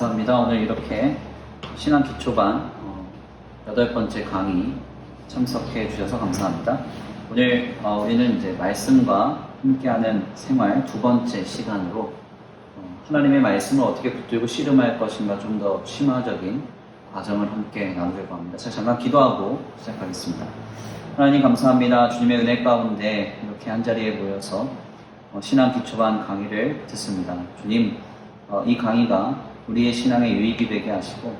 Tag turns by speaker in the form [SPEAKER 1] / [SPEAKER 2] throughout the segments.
[SPEAKER 1] 감사합니다. 오늘 이렇게 신앙 기초반 8번째 강의 참석해 주셔서 감사합니다. 오늘 우리는 이제 말씀과 함께하는 생활 2번째 시간으로 하나님의 말씀을 어떻게 붙들고 씨름할 것인가 좀 더 심화적인 과정을 함께 나누려고 합니다. 자, 잠깐 기도하고 시작하겠습니다. 하나님 감사합니다. 주님의 은혜 가운데 이렇게 한자리에 모여서 신앙 기초반 강의를 듣습니다. 주님, 이 강의가 우리의 신앙에 유익이 되게 하시고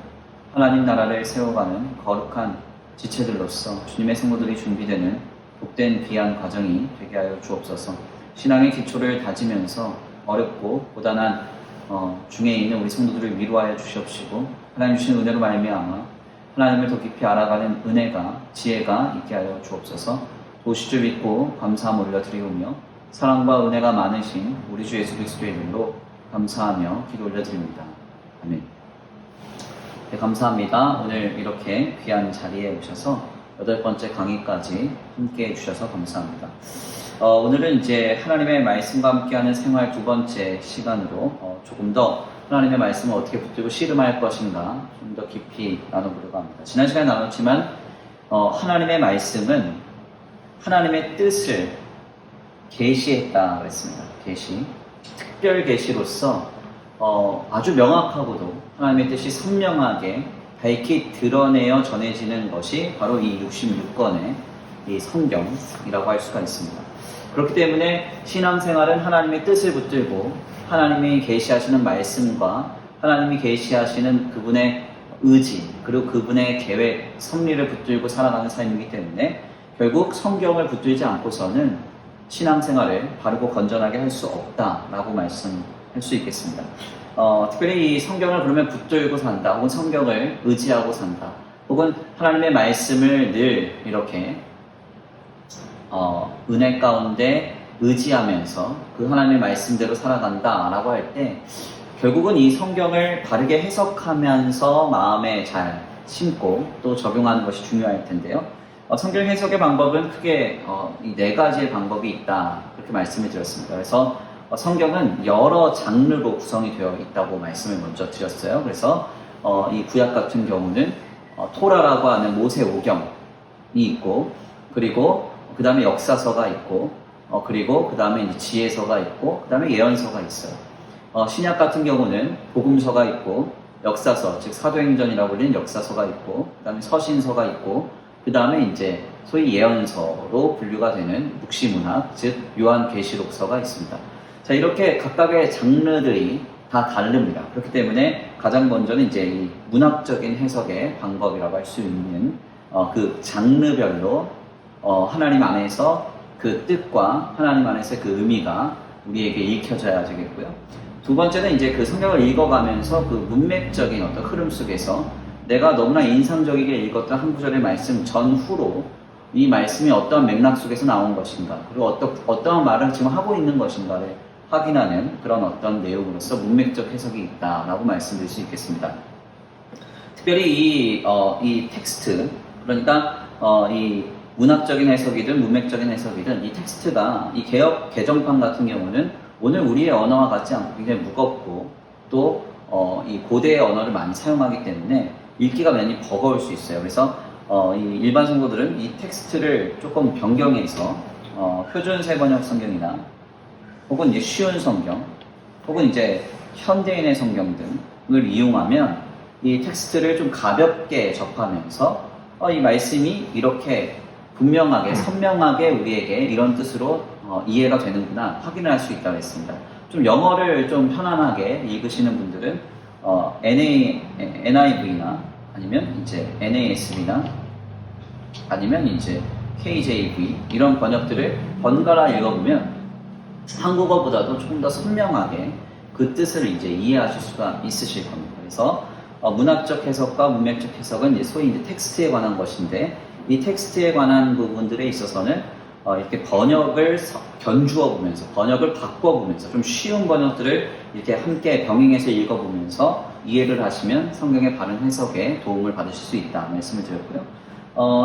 [SPEAKER 1] 하나님 나라를 세워가는 거룩한 지체들로서 주님의 성도들이 준비되는 복된 귀한 과정이 되게 하여 주옵소서. 신앙의 기초를 다지면서 어렵고 고단한 중에 있는 우리 성도들을 위로하여 주시옵시고 하나님 주신 은혜로 말미암아 하나님을 더 깊이 알아가는 은혜가 지혜가 있게 하여 주옵소서. 도우실 줄 믿고 감사함 올려드리오며 사랑과 은혜가 많으신 우리 주 예수 그리스도의 이름으로 감사하며 기도 올려드립니다. 아멘. 네, 감사합니다. 오늘 이렇게 귀한 자리에 오셔서 8번째 강의까지 함께 해주셔서 감사합니다. 오늘은 이제 하나님의 말씀과 함께하는 생활 2번째 시간으로 조금 더 하나님의 말씀을 어떻게 붙들고 씨름할 것인가 좀 더 깊이 나눠보려고 합니다. 지난 시간에 나눴지만 하나님의 말씀은 하나님의 뜻을 계시했다 그랬습니다. 계시. 특별 계시로서 아주 명확하고도 하나님의 뜻이 선명하게 밝히 드러내어 전해지는 것이 바로 이 66권의 이 성경이라고 할 수가 있습니다. 그렇기 때문에 신앙생활은 하나님의 뜻을 붙들고 하나님이 계시하시는 말씀과 하나님이 계시하시는 그분의 의지 그리고 그분의 계획, 섭리를 붙들고 살아가는 삶이기 때문에 결국 성경을 붙들지 않고서는 신앙생활을 바르고 건전하게 할 수 없다라고 말씀할 수 있겠습니다. 특별히 이 성경을 그러면 붙들고 산다, 혹은 성경을 의지하고 산다, 혹은 하나님의 말씀을 늘 이렇게 은혜 가운데 의지하면서 그 하나님의 말씀대로 살아간다라고 할 때 결국은 이 성경을 바르게 해석하면서 마음에 잘 심고 또 적용하는 것이 중요할 텐데요. 성경 해석의 방법은 크게 이 4가지의 방법이 있다 그렇게 말씀을 드렸습니다. 그래서 성경은 여러 장르로 구성이 되어 있다고 말씀을 먼저 드렸어요. 그래서 이 구약 같은 경우는 토라라고 하는 모세 오경이 있고, 그리고 그 다음에 역사서가 있고, 그리고 그 다음에 이제 지혜서가 있고, 그 다음에 예언서가 있어요. 신약 같은 경우는 복음서가 있고, 역사서, 즉 사도행전이라고 불리는 역사서가 있고, 그 다음에 서신서가 있고, 그 다음에 이제 소위 예언서로 분류가 되는 묵시문학, 즉 요한계시록서가 있습니다. 자, 이렇게 각각의 장르들이 다 다릅니다. 그렇기 때문에 가장 먼저는 이제 이 문학적인 해석의 방법이라고 할 수 있는 그 장르별로 하나님 안에서 그 뜻과 하나님 안에서 그 의미가 우리에게 읽혀져야 되겠고요. 두 번째는 이제 그 성경을 읽어가면서 그 문맥적인 어떤 흐름 속에서 내가 너무나 인상적이게 읽었던 한 구절의 말씀 전후로 이 말씀이 어떠한 맥락 속에서 나온 것인가, 그리고 어떠한 말을 지금 하고 있는 것인가를 확인하는 그런 어떤 내용으로서 문맥적 해석이 있다라고 말씀드릴 수 있겠습니다. 특별히 이 텍스트, 그러니까 이 문학적인 해석이든 문맥적인 해석이든 이 텍스트가 이 개역 개정판 같은 경우는 오늘 우리의 언어와 같지 않고 굉장히 무겁고 또 이 고대의 언어를 많이 사용하기 때문에 읽기가 많이 버거울 수 있어요. 그래서 이 일반 성도들은 이 텍스트를 조금 변경해서 표준 세번역 성경이나 혹은 이제 쉬운 성경, 혹은 이제 현대인의 성경 등을 이용하면 이 텍스트를 좀 가볍게 접하면서 이 말씀이 이렇게 분명하게, 선명하게 우리에게 이런 뜻으로 이해가 되는구나 확인을 할 수 있다고 했습니다. 좀 영어를 좀 편안하게 읽으시는 분들은 NIV나 아니면 이제 NASB나 아니면 이제 KJV 이런 번역들을 번갈아 읽어보면 한국어보다도 조금 더 선명하게 그 뜻을 이제 이해하실 수가 있으실 겁니다. 그래서 문학적 해석과 문맥적 해석은 이제 소위 이제 텍스트에 관한 것인데, 이 텍스트에 관한 부분들에 있어서는 이렇게 번역을 견주어 보면서, 번역을 바꿔 보면서 좀 쉬운 번역들을 이렇게 함께 병행해서 읽어보면서 이해를 하시면 성경의 바른 해석에 도움을 받으실 수 있다 말씀을 드렸고요.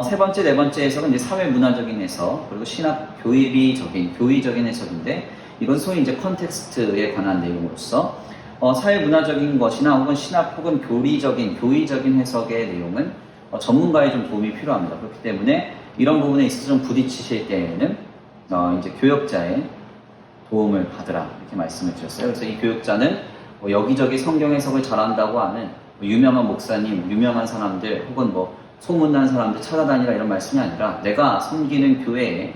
[SPEAKER 1] 세 번째, 네 번째 해석은 이제 사회 문화적인 해석, 그리고 신학 교의적인 해석인데, 이건 소위 이제 컨텍스트에 관한 내용으로서 사회문화적인 것이나 혹은 신학 혹은 교리적인 해석의 내용은 전문가의 좀 도움이 필요합니다. 그렇기 때문에 이런 부분에 있어서 좀 부딪히실 때에는 이제 교역자의 도움을 받으라 이렇게 말씀을 드렸어요. 그래서 이 교역자는 여기저기 성경 해석을 잘한다고 하는 유명한 목사님, 유명한 사람들 혹은 소문난 사람들 찾아다니라 이런 말씀이 아니라 내가 섬기는 교회에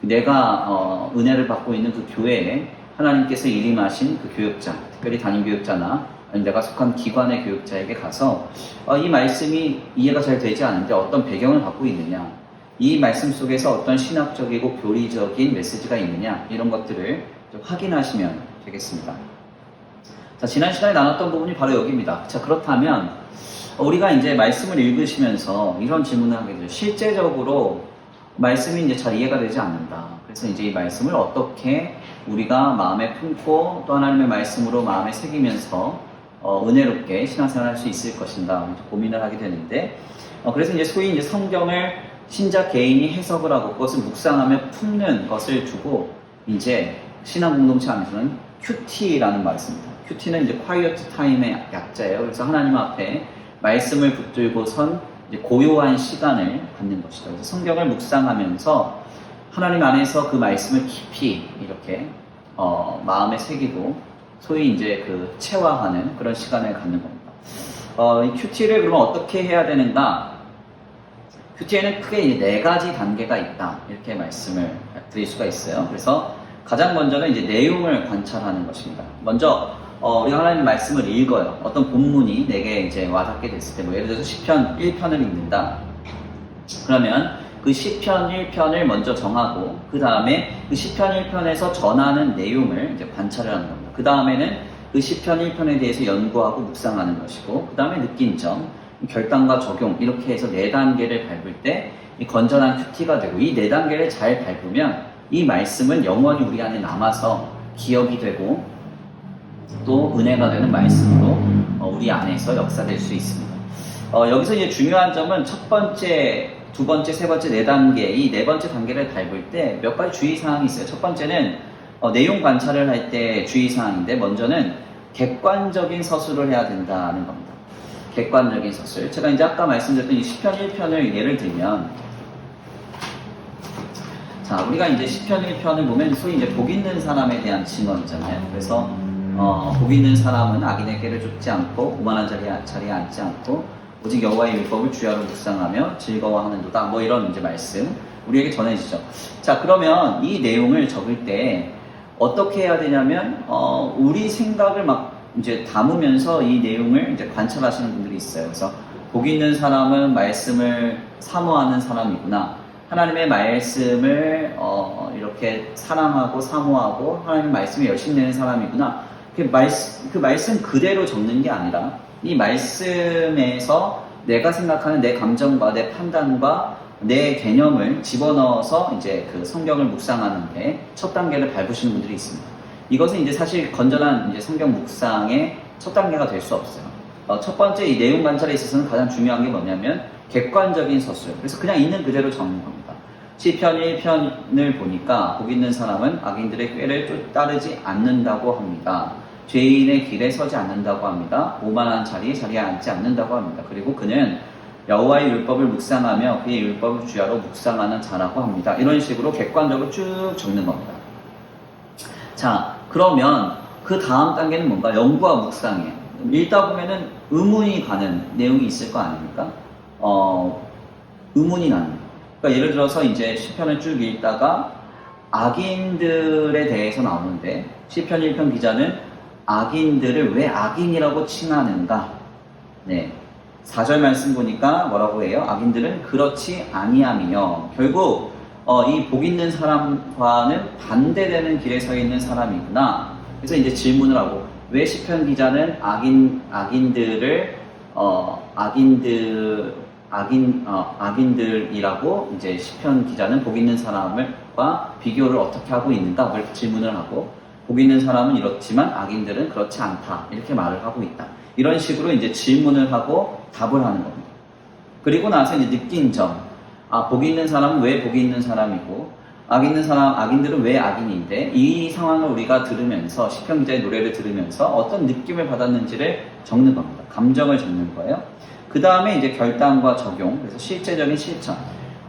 [SPEAKER 1] 내가 은혜를 받고 있는 그 교회에 하나님께서 일임하신 그 교역자, 특별히 담임 교역자나 아니면 내가 속한 기관의 교역자에게 가서 이 말씀이 이해가 잘 되지 않는데 어떤 배경을 갖고 있느냐, 이 말씀 속에서 어떤 신학적이고 교리적인 메시지가 있느냐 이런 것들을 좀 확인하시면 되겠습니다. 자, 지난 시간에 나눴던 부분이 바로 여기입니다. 자, 그렇다면 우리가 이제 말씀을 읽으시면서 이런 질문을 하게 되죠. 실제적으로 말씀이 이제 잘 이해가 되지 않는다. 그래서 이제 이 말씀을 어떻게 우리가 마음에 품고 또 하나님의 말씀으로 마음에 새기면서 은혜롭게 신앙생활을 할 수 있을 것인가 고민을 하게 되는데, 그래서 이제 소위 이제 성경을 신자 개인이 해석을 하고 그것을 묵상하며 품는 것을 두고 이제 신앙 공동체 안에서는 큐티라는 말을 씁니다. 큐티는 이제 quiet time의 약자예요. 그래서 하나님 앞에 말씀을 붙들고선 이제 고요한 시간을 갖는 것이다. 그래서 성경을 묵상하면서 하나님 안에서 그 말씀을 깊이 이렇게 마음에 새기고 소위 이제 그 체화하는 그런 시간을 갖는 겁니다. 이 큐티를 그러면 어떻게 해야 되는가? 큐티에는 크게 이제 4가지 단계가 있다. 이렇게 말씀을 드릴 수가 있어요. 그래서 가장 먼저는 이제 내용을 관찰하는 것입니다. 먼저 우리가 하나님 말씀을 읽어요. 어떤 본문이 내게 이제 와닿게 됐을 때, 예를 들어서 시편 1편을 읽는다. 그러면 그 시편 1편을 먼저 정하고 그 다음에 그 시편 1편에서 전하는 내용을 이제 관찰을 하는 겁니다. 그 다음에는 그 시편 1편에 대해서 연구하고 묵상하는 것이고, 그 다음에 느낀 점, 결단과 적용 이렇게 해서 4단계를 밟을 때 이 건전한 큐티가 되고, 이 4단계를 잘 밟으면 이 말씀은 영원히 우리 안에 남아서 기억이 되고 또 은혜가 되는 말씀으로 우리 안에서 역사될 수 있습니다. 여기서 이제 중요한 점은 첫 번째, 두 번째, 세 번째, 4단계, 이 4번째 단계를 밟을 때 몇 가지 주의사항이 있어요. 첫 번째는 내용 관찰을 할 때 주의사항인데, 먼저는 객관적인 서술을 해야 된다는 겁니다. 객관적인 서술. 제가 이제 아까 말씀드렸던 이 시편 1편을 예를 들면, 자, 우리가 이제 시편 1편을 보면 소위 이제 복 있는 사람에 대한 증언이잖아요. 그래서 복 있는 사람은 악인의 꾀를 쫓지 않고 오만한 자리에 앉지 않고 오직 여호와의 율법을 주야로 묵상하며 즐거워하는도다. 이런 이제 말씀 우리에게 전해지죠. 자, 그러면 이 내용을 적을 때 어떻게 해야 되냐면 우리 생각을 막 이제 담으면서 이 내용을 이제 관찰하시는 분들이 있어요. 그래서 복 있는 사람은 말씀을 사모하는 사람이구나. 하나님의 말씀을 이렇게 사랑하고 사모하고 하나님의 말씀에 열심히 내는 사람이구나. 그 말씀 그대로 적는 게 아니라 이 말씀에서 내가 생각하는 내 감정과 내 판단과 내 개념을 집어넣어서 이제 그 성경을 묵상하는 게 첫 단계를 밟으시는 분들이 있습니다. 이것은 이제 사실 건전한 이제 성경 묵상의 첫 단계가 될 수 없어요. 첫 번째 이 내용 관찰에 있어서는 가장 중요한 게 뭐냐면 객관적인 서술. 그래서 그냥 있는 그대로 적는 겁니다. 시편 1편을 보니까 복 있는 사람은 악인들의 꾀를 따르지 않는다고 합니다. 죄인의 길에 서지 않는다고 합니다. 오만한 자리에 앉지 않는다고 합니다. 그리고 그는 여호와의 율법을 묵상하며 그의 율법을 주야로 묵상하는 자라고 합니다. 이런 식으로 객관적으로 쭉 적는 겁니다. 자, 그러면 그 다음 단계는 뭔가? 연구와 묵상이에요. 읽다 보면은 의문이 가는 내용이 있을 거 아닙니까? 의문이 나는. 그러니까 예를 들어서 이제 시편을 쭉 읽다가 악인들에 대해서 나오는데 시편 1편 기자는 악인들을 왜 악인이라고 칭하는가? 네. 4절 말씀 보니까 뭐라고 해요? 악인들은 그렇지 아니하며, 결국 이 복 있는 사람과는 반대되는 길에 서 있는 사람이구나. 그래서 이제 질문을 하고, 왜 시편 기자는 악인들이라고 이제 시편 기자는 복 있는 사람과 비교를 어떻게 하고 있는가? 이렇게 질문을 하고, 복 있는 사람은 이렇지만 악인들은 그렇지 않다. 이렇게 말을 하고 있다. 이런 식으로 이제 질문을 하고 답을 하는 겁니다. 그리고 나서 이제 느낀 점. 복 있는 사람은 왜 복이 있는 사람이고, 악인들은 왜 악인인데 이 상황을 우리가 들으면서 시편 기자의 노래를 들으면서 어떤 느낌을 받았는지를 적는 겁니다. 감정을 적는 거예요. 그 다음에 이제 결단과 적용, 그래서 실제적인 실천.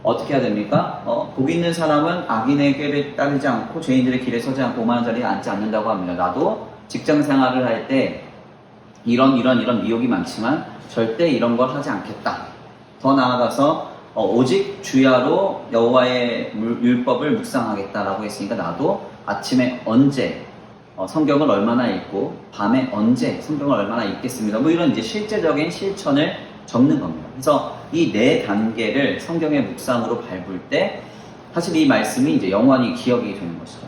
[SPEAKER 1] 어떻게 해야 됩니까? 복 있는 사람은 악인의 꾀를 따르지 않고 죄인들의 길에 서지 않고 오만한 자리에 앉지 않는다고 합니다. 나도 직장 생활을 할 때 이런 미혹이 많지만 절대 이런 걸 하지 않겠다. 더 나아가서 오직 주야로 여호와의 율법을 묵상하겠다라고 했으니까 나도 아침에 언제 성경을 얼마나 읽고 밤에 언제 성경을 얼마나 읽겠습니다. 뭐 이런 이제 실제적인 실천을 적는 겁니다. 그래서 이 네 단계를 성경의 묵상으로 밟을 때 사실 이 말씀이 이제 영원히 기억이 되는 것이죠.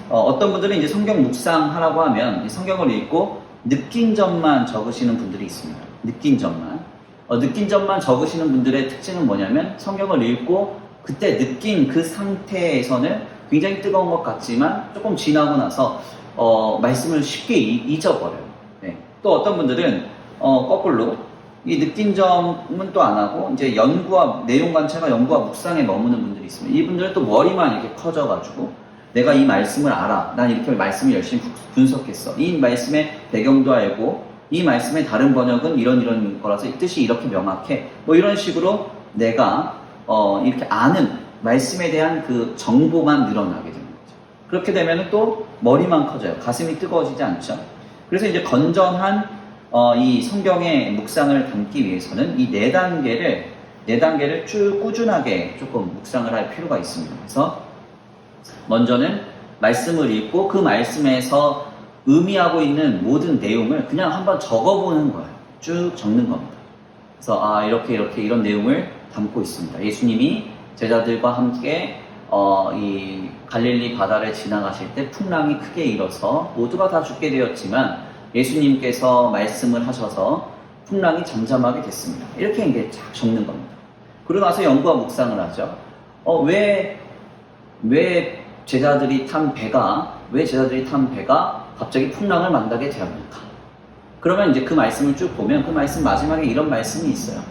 [SPEAKER 1] 어떤 분들은 이제 성경 묵상하라고 하면 성경을 읽고 느낀 점만 적으시는 분들이 있습니다. 느낀 점만 적으시는 분들의 특징은 뭐냐면 성경을 읽고 그때 느낀 그 상태에서는 굉장히 뜨거운 것 같지만 조금 지나고 나서 말씀을 쉽게 잊어버려요. 네. 또 어떤 분들은 거꾸로 이 느낀 점은 또 안 하고 이제 내용 관찰과 연구와 묵상에 머무는 분들이 있습니다. 이분들은 또 머리만 이렇게 커져가지고 내가 이 말씀을 알아. 난 이렇게 말씀을 열심히 분석했어. 이 말씀의 배경도 알고 이 말씀의 다른 번역은 이런 거라서 이 뜻이 이렇게 명확해. 뭐 이런 식으로 내가 이렇게 아는 말씀에 대한 그 정보만 늘어나게 되는 거죠. 그렇게 되면 또 머리만 커져요. 가슴이 뜨거워지지 않죠. 그래서 이제 건전한 이 성경의 묵상을 담기 위해서는 이 네 단계를 쭉 꾸준하게 조금 묵상을 할 필요가 있습니다. 그래서 먼저는 말씀을 읽고 그 말씀에서 의미하고 있는 모든 내용을 그냥 한번 적어보는 거예요. 쭉 적는 겁니다. 그래서 이렇게 이런 내용을 담고 있습니다. 예수님이 제자들과 함께 이 갈릴리 바다를 지나가실 때 풍랑이 크게 일어서 모두가 다 죽게 되었지만 예수님께서 말씀을 하셔서 풍랑이 잠잠하게 됐습니다. 이렇게 이제 쫙 적는 겁니다. 그러고 나서 연구와 묵상을 하죠. 왜 제자들이 탄 배가 갑자기 풍랑을 만나게 되었는가? 그러면 이제 그 말씀을 쭉 보면 그 말씀 마지막에 이런 말씀이 있어요.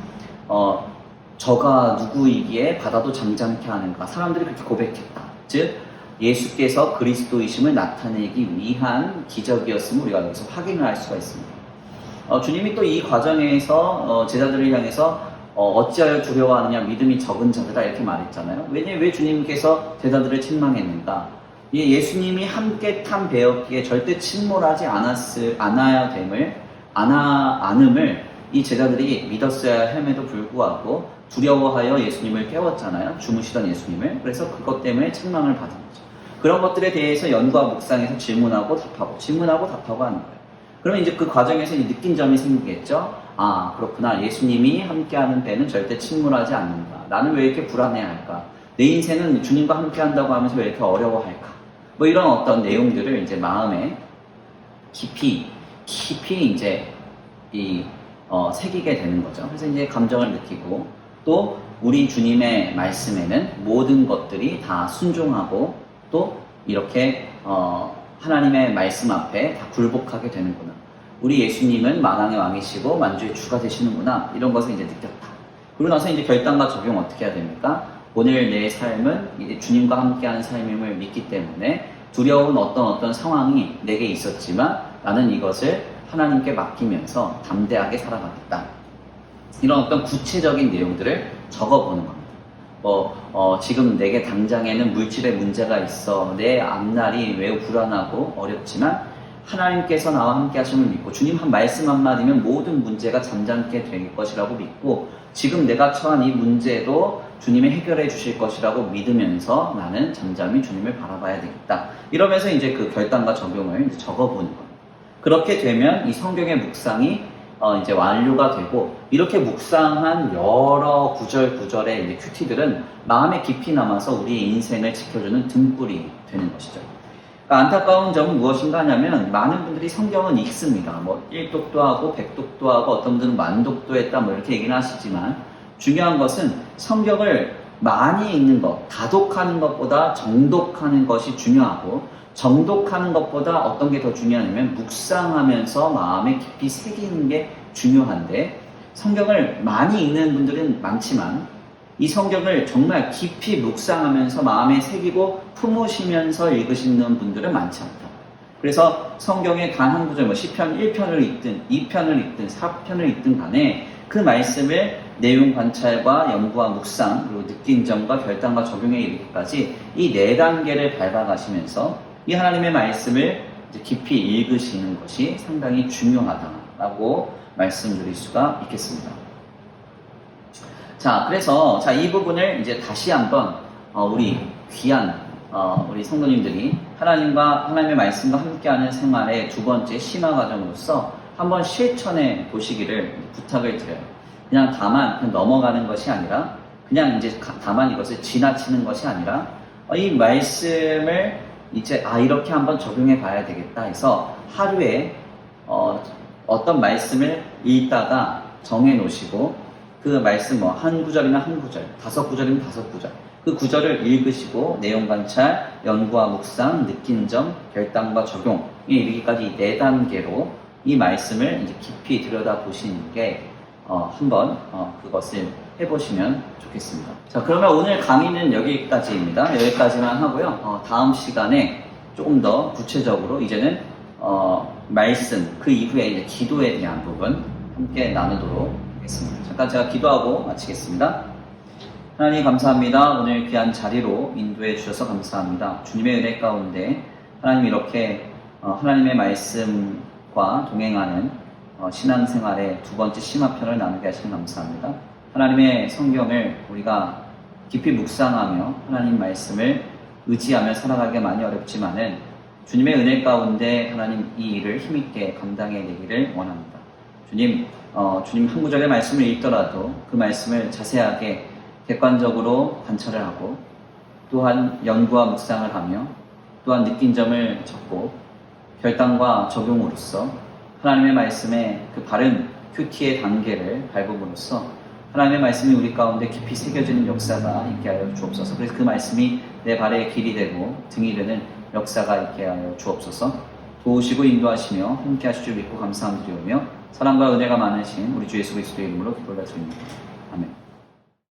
[SPEAKER 1] 저가 누구이기에 바다도 잠잠케 하는가? 사람들이 그렇게 고백했다. 즉 예수께서 그리스도이심을 나타내기 위한 기적이었음을 우리가 여기서 확인을 할 수가 있습니다. 주님이 또 이 과정에서 제자들을 향해서 어찌하여 두려워하느냐 믿음이 적은 자들아 이렇게 말했잖아요. 왜 주님께서 제자들을 책망했는가? 예수님이 함께 탄 배였기에 절대 침몰하지 않음을 이 제자들이 믿었어야 함에도 불구하고 두려워하여 예수님을 깨웠잖아요. 주무시던 예수님을. 그래서 그것 때문에 책망을 받은 거죠. 그런 것들에 대해서 연구와 묵상에서 질문하고 답하고 하는 거예요. 그러면 이제 그 과정에서 느낀 점이 생기겠죠. 그렇구나. 예수님이 함께하는 배는 절대 침몰하지 않는다. 나는 왜 이렇게 불안해할까? 내 인생은 주님과 함께한다고 하면서 왜 이렇게 어려워할까? 뭐 이런 어떤 내용들을 이제 마음에 깊이 이제 새기게 되는 거죠. 그래서 이제 감정을 느끼고 또 우리 주님의 말씀에는 모든 것들이 다 순종하고 또 이렇게 하나님의 말씀 앞에 다 굴복하게 되는구나. 우리 예수님은 만왕의 왕이시고 만주의 주가 되시는구나. 이런 것을 이제 느꼈다. 그러고 나서 이제 결단과 적용 어떻게 해야 됩니까? 오늘 내 삶은 이제 주님과 함께하는 삶임을 믿기 때문에 두려운 어떤 상황이 내게 있었지만 나는 이것을 하나님께 맡기면서 담대하게 살아가겠다. 이런 어떤 구체적인 내용들을 적어보는 겁니다. 지금 내게 당장에는 물질의 문제가 있어. 내 앞날이 매우 불안하고 어렵지만 하나님께서 나와 함께 하심을 믿고 주님 한 말씀 한마디면 모든 문제가 잠잠게 될 것이라고 믿고 지금 내가 처한 이 문제도 주님이 해결해 주실 것이라고 믿으면서 나는 잠잠히 주님을 바라봐야 되겠다. 이러면서 이제 그 결단과 적용을 이제 적어보는 겁니다. 그렇게 되면 이 성경의 묵상이 이제 완료가 되고 이렇게 묵상한 여러 구절의 이제 큐티들은 마음에 깊이 남아서 우리의 인생을 지켜주는 등불이 되는 것이죠. 그러니까 안타까운 점은 무엇인가 하냐면 많은 분들이 성경은 읽습니다. 1독도 하고 100독도 하고 어떤 분들은 만독도 했다 이렇게 얘기는 하시지만 중요한 것은 성경을 많이 읽는 것, 다독하는 것보다 정독하는 것이 중요하고 정독하는 것보다 어떤 게 더 중요하냐면 묵상하면서 마음에 깊이 새기는 게 중요한데 성경을 많이 읽는 분들은 많지만 이 성경을 정말 깊이 묵상하면서 마음에 새기고 품으시면서 읽으시는 분들은 많지 않다. 그래서 성경의 단 한 구절, 시편 1편을 읽든 2편을 읽든 4편을 읽든 간에 그 말씀을 내용 관찰과 연구와 묵상, 그리고 느낀 점과 결단과 적용에 이르기까지 이 4단계를 밟아가시면서 이 하나님의 말씀을 깊이 읽으시는 것이 상당히 중요하다라고 말씀드릴 수가 있겠습니다. 자, 그래서 이 부분을 이제 다시 한번 우리 귀한 우리 성도님들이 하나님의 말씀과 함께하는 생활의 두 번째 심화 과정으로서 한번 실천해 보시기를 부탁을 드려요. 그냥 다만 넘어가는 것이 아니라 그냥 이제 다만 이것을 지나치는 것이 아니라 이 말씀을 이제 이렇게 한번 적용해 봐야 되겠다 해서 하루에 어떤 말씀을 읽다가 정해 놓으시고 그 말씀 한 구절이면 한 구절, 5구절이면 5구절 그 구절을 읽으시고 내용 관찰, 연구와 묵상, 느낀 점, 결단과 적용에 이르기까지 4단계로 이 말씀을 이제 깊이 들여다보시는 게 한번 그것을 해보시면 좋겠습니다. 자, 그러면 오늘 강의는 여기까지입니다. 여기까지만 하고요. 다음 시간에 조금 더 구체적으로 이제는 말씀 그 이후에 이제 기도에 대한 부분 함께 나누도록 하겠습니다. 잠깐 제가 기도하고 마치겠습니다. 하나님 감사합니다. 오늘 귀한 자리로 인도해 주셔서 감사합니다. 주님의 은혜 가운데 하나님 이렇게 하나님의 말씀과 동행하는 신앙생활의 두 번째 심화편을 나누게 하시면 감사합니다. 하나님의 성경을 우리가 깊이 묵상하며 하나님 말씀을 의지하며 살아가기가 많이 어렵지만은 주님의 은혜 가운데 하나님 이 일을 힘있게 감당해 내기를 원합니다. 주님 한 구절의 말씀을 읽더라도 그 말씀을 자세하게 객관적으로 관찰을 하고 또한 연구와 묵상을 하며 또한 느낀 점을 적고 결단과 적용으로써 하나님의 말씀의 그 바른 큐티의 단계를 밟음으로써 하나님의 말씀이 우리 가운데 깊이 새겨지는 역사가 있게 하여 주옵소서. 그래서 그 말씀이 내 발의 길이 되고 등이 되는 역사가 있게 하여 주옵소서. 도우시고 인도하시며 함께 하실 줄 믿고 감사함 드리오며 사랑과 은혜가 많으신 우리 주 예수 그리스도의 이름으로 기도를 드립니다. 아멘.